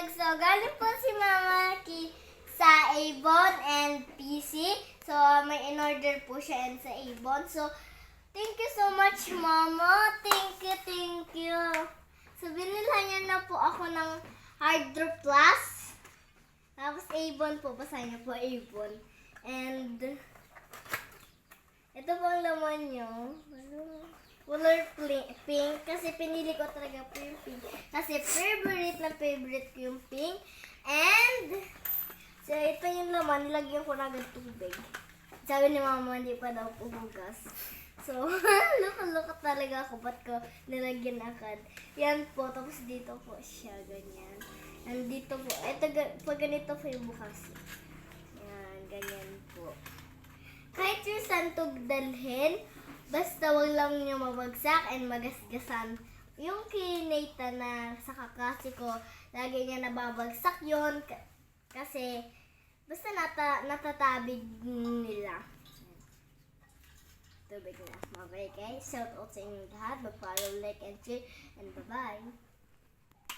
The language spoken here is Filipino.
So, galing po si Mama sa Avon and PC. So, may in-order po siya and sa Avon. So, thank you so much, Mama. Thank you. So, binilhan niya na po ako ng Hydro Plus. Tapos Avon po. Basahin niyo po Avon. And, ito po ang laman niyo. Color pink. Kasi pinili ko talaga po yung pink. Kasi favorite ko yung pink. And, so ito yung laman. Nilagyan ko na agad tubig. Sabi ni Mama, hindi pa daw po hugas. So, luka talaga ako. Ba't ko nilagyan agad? Yan po. Tapos dito po siya. Ganyan. And dito po. Ito, pag ganito po yung bukas. Yan. Ganyan po. Kahit yung santog dalhin, basta wag lang nyo mabagsak and magasgasan. Yung kay Nathan na sa kakasi ko, lagi niya nababagsak yon kasi basta natatabig nila. Tubig na. Okay guys, shout out sa inyong lahat. Mag-follow, like, and share, and bye-bye.